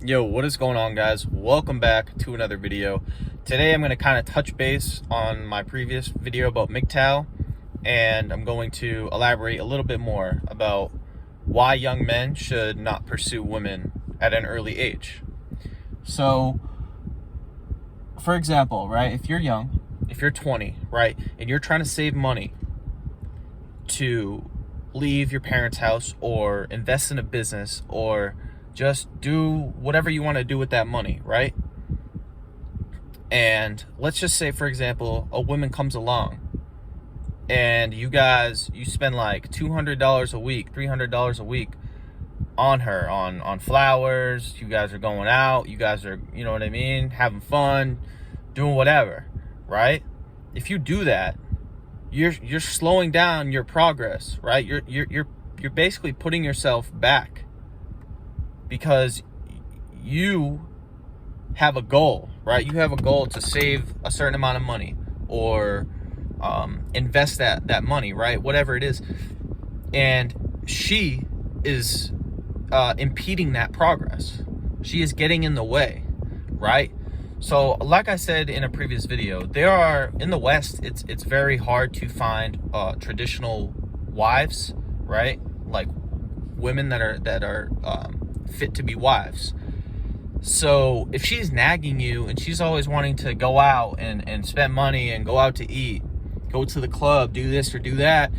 Yo, what is going on, guys? Welcome back to another video. Today I'm going to kind of touch base on my previous video about MGTOW, and I'm going to elaborate a little bit more about why young men should not pursue women at an early age. So, for example, right, if you're young, if you're 20, right, and you're trying to save money to leave your parents' house or invest in a business or just do whatever you want to do with that money, right? And let's just say, for example, a woman comes along and you spend like $200 a week, $300 a week on her, on flowers. You guys are going out, you guys are, you know what I mean, having fun, doing whatever, right? If you do that, you're slowing down your progress, right? You're basically putting yourself back, because you have a goal, right? You have a goal to save a certain amount of money or invest that money, right? Whatever it is. And she is impeding that progress. She is getting in the way, right? So like I said in a previous video, there are, in the West, it's very hard to find traditional wives, right? Like women that are fit to be wives. So if she's nagging you and she's always wanting to go out and spend money and go out to eat, go to the club, do this or do that,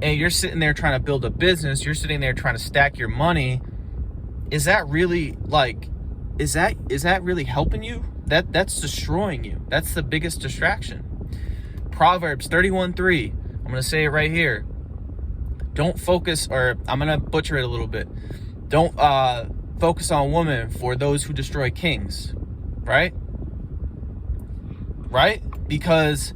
and you're sitting there trying to build a business, you're sitting there trying to stack your money, is that really is that really helping you? That's destroying you. That's the biggest distraction. Proverbs 31:3, I'm gonna say it right here. Don't focus, or I'm gonna butcher it a little bit. Don't focus on women, for those who destroy kings, right? Right? Because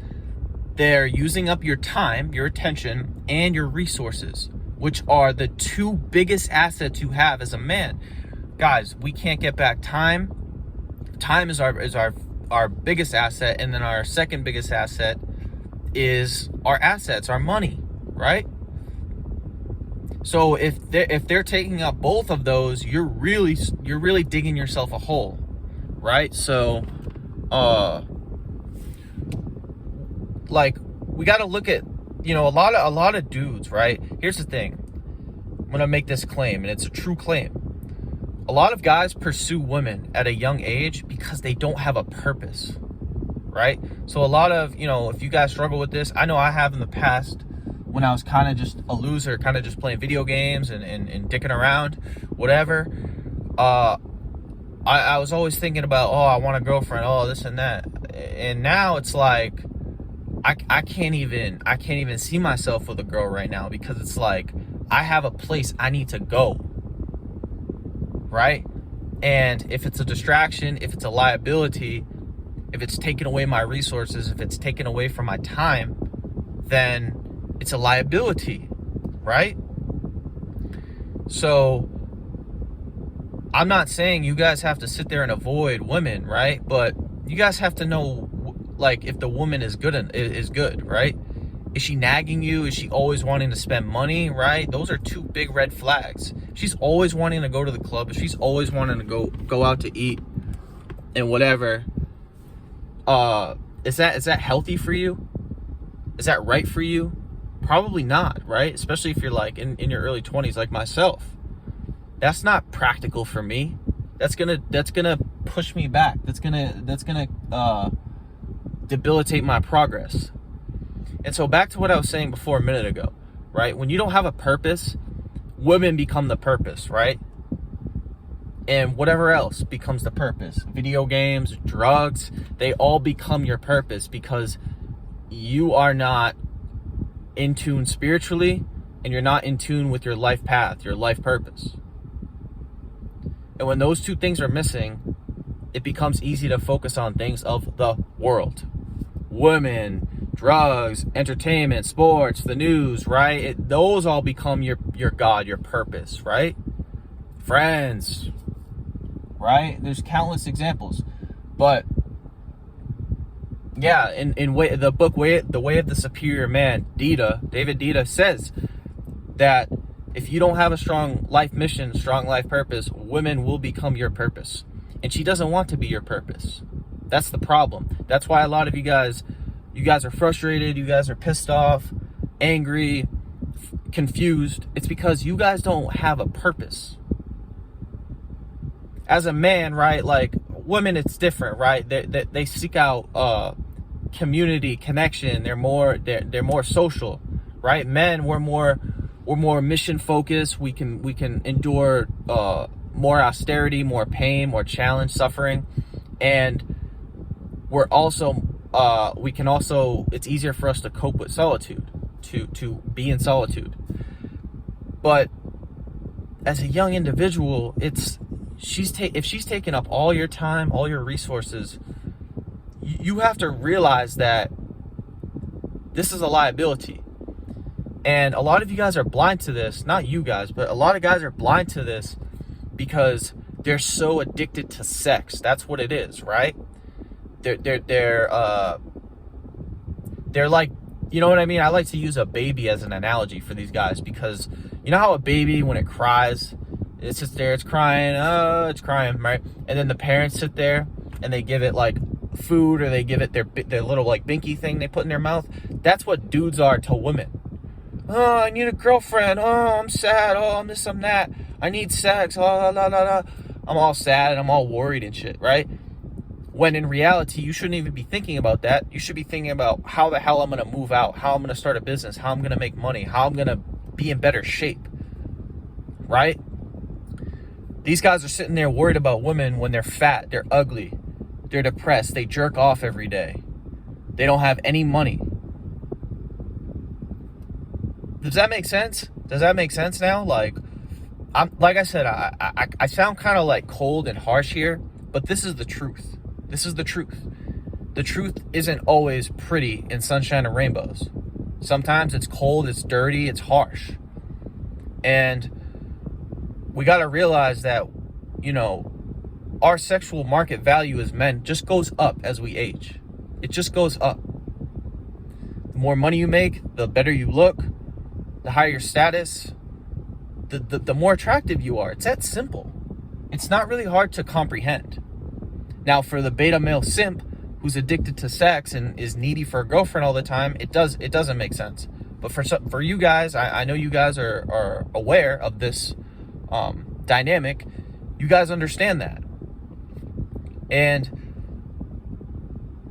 they're using up your time, your attention, and your resources, which are the two biggest assets you have as a man. Guys, we can't get back time. Time is our biggest asset, and then our second biggest asset is our assets, our money, right? So if they're taking up both of those, you're really digging yourself a hole, right? So like, we got to look at, a lot of dudes, right? Here's the thing. I'm going to make this claim, and it's a true claim. A lot of guys pursue women at a young age because they don't have a purpose, right? So a lot of, if you guys struggle with this, I know I have in the past, when I was kind of just a loser, kind of just playing video games and dicking around, whatever. I was always thinking about, I want a girlfriend, this and that. And now it's like, I can't even see myself with a girl right now, because it's like, I have a place I need to go, right? And if it's a distraction, if it's a liability, if it's taking away my resources, if it's taken away from my time, then it's a liability, right? So I'm not saying you guys have to sit there and avoid women, right? But you guys have to know, like, if the woman is good, right? Is she nagging you? Is she always wanting to spend money, right? Those are two big red flags. She's always wanting to go to the club. If she's always wanting to go out to eat and whatever, is that healthy for you? Is that right for you? Probably not, right? Especially if you're like in your early 20s, like myself. That's not practical for me. That's gonna push me back. That's gonna debilitate my progress. And so back to what I was saying before a minute ago, right? When you don't have a purpose, women become the purpose, right? And whatever else becomes the purpose. Video games, drugs, they all become your purpose, because you are not in tune spiritually, and you're not in tune with your life path, your life purpose. And when those two things are missing, it becomes easy to focus on things of the world. Women, drugs, entertainment, sports, the news, right? Those all become your God, your purpose, right? Friends, right? There's countless examples. But yeah, in the book The Way of the Superior Man, David Deida says that If you don't have a strong life mission, strong life purpose, women will become your purpose. And she doesn't want to be your purpose. That's the problem. That's why a lot of you guys are frustrated, you guys are pissed off, angry, confused. It's because you guys don't have a purpose. As a man, right, like women, it's different, right? They seek out community, connection. They're more social, right? Men, we're more mission focused. We can endure more austerity, more pain, more challenge, suffering, and we're also it's easier for us to cope with solitude, to be in solitude. But as a young individual, if she's taking up all your time, all your resources, you have to realize that this is a liability. And a lot of you guys are blind to this. Not you guys, but a lot of guys are blind to this because they're so addicted to sex. That's what it is, right? They're like, you know what I mean? I like to use a baby as an analogy for these guys, because you know how a baby, when it cries, it sits there, it's crying, right? And then the parents sit there and they give it like food, or they give it their little like binky thing they put in their mouth. That's what dudes are to women. Oh, I need a girlfriend. Oh, I'm sad. Oh, I'm this, I'm that. I need sex. Oh, la, la, la, la. I'm all sad and I'm all worried and shit, right? When in reality, you shouldn't even be thinking about that. You should be thinking about how the hell I'm going to move out, how I'm going to start a business, how I'm going to make money, how I'm going to be in better shape, right? These guys are sitting there worried about women when they're fat, they're ugly, they're depressed, they jerk off every day, they don't have any money. Does that make sense? Does that make sense now? Like I said, I sound kind of like cold and harsh here, but this is the truth. This is the truth. The truth isn't always pretty in sunshine and rainbows. Sometimes it's cold, it's dirty, it's harsh. And we got to realize that, you know, our sexual market value as men just goes up as we age. It just goes up. The more money you make, the better you look, the higher your status, the more attractive you are. It's that simple. It's not really hard to comprehend. Now, for the beta male simp who's addicted to sex and is needy for a girlfriend all the time, it doesn't make sense. But for you guys, I know you guys are aware of this dynamic. You guys understand that. And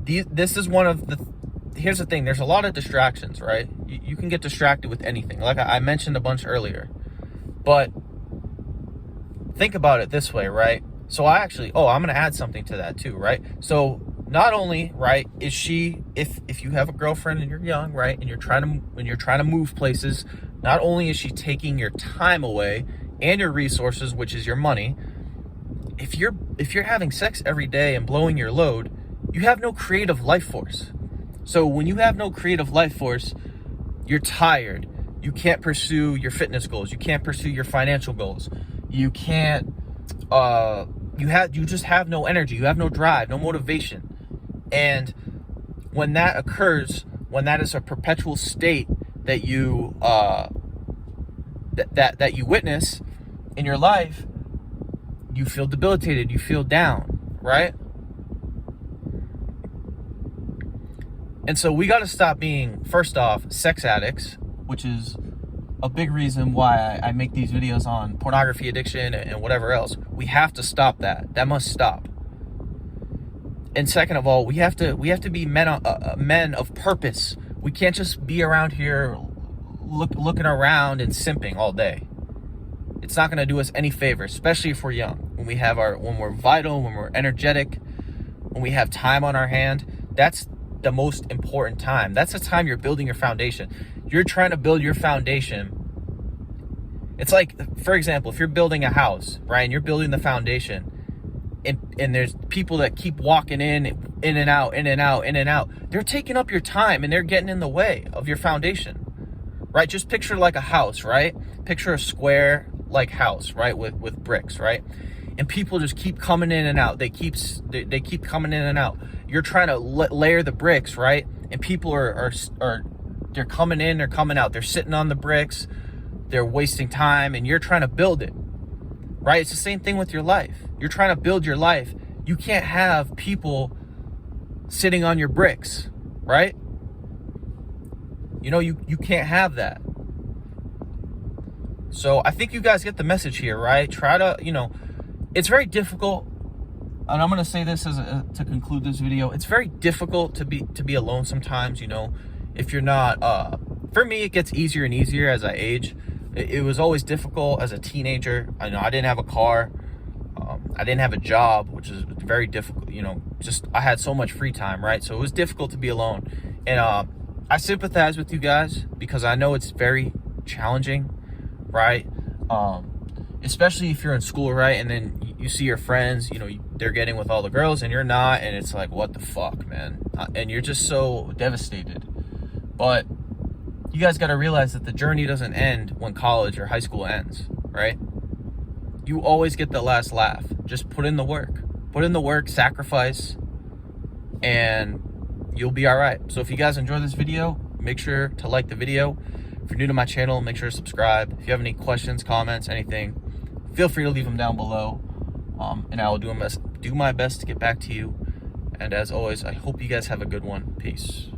this is one of the... Here's the thing. There's a lot of distractions, right? You can get distracted with anything. Like I mentioned a bunch earlier. But think about it this way, right? So I'm going to add something to that too, right? So not only, right, is she, if you have a girlfriend and you're young, right, and you're trying to move places, not only is she taking your time away and your resources, which is your money. If you're having sex every day and blowing your load, you have no creative life force. So when you have no creative life force, you're tired. You can't pursue your fitness goals. You can't pursue your financial goals. You can't you just have no energy, you have no drive, no motivation. And when that occurs, when that is a perpetual state that you that you witness in your life, you feel debilitated, you feel down, right? And so we got to stop being, first off, sex addicts, which is a big reason why I make these videos on pornography addiction and whatever else. We have to stop that. That must stop. And second of all, we have to be men of purpose. We can't just be around here looking around and simping all day. It's not going to do us any favor, especially if we're young. When we're vital, when we're energetic, when we have time on our hand, that's the most important time. That's the time you're building your foundation. You're trying to build your foundation. It's like, for example, if you're building a house, right, and you're building the foundation, and there's people that keep walking in and out, in and out, in and out. They're taking up your time and they're getting in the way of your foundation, right? Just picture like a house, right? Picture a square like house, right, with bricks, right? And people just keep coming in and out. They keep coming in and out. You're trying to layer the bricks, right? And people are they're coming in, they're coming out. They're sitting on the bricks. they're wasting time, and you're trying to build it, right? It's the same thing with your life. You're trying to build your life. You can't have people sitting on your bricks, right? You know, you can't have that. So I think you guys get the message here, right? Try to, you know, it's very difficult, and I'm going to say this to conclude this video. It's very difficult to be alone sometimes, you know, if you're not, for me, it gets easier and easier as I age. It was always difficult as a teenager. I know I didn't have a car. I didn't have a job, which is very difficult, you know, just I had so much free time, right? So it was difficult to be alone. And I sympathize with you guys because I know it's very challenging, right? Especially if you're in school, right? And then you see your friends, you know, they're getting with all the girls and you're not, and it's like, what the fuck, man? And you're just so devastated. But you guys got to realize that the journey doesn't end when college or high school ends, right? You always get the last laugh. Just put in the work, sacrifice, and you'll be all right. So if you guys enjoy this video, make sure to like the video. If you're new to my channel, make sure to subscribe. If you have any questions, comments, anything, feel free to leave them down below. And I will do my best to get back to you. And as always, I hope you guys have a good one. Peace.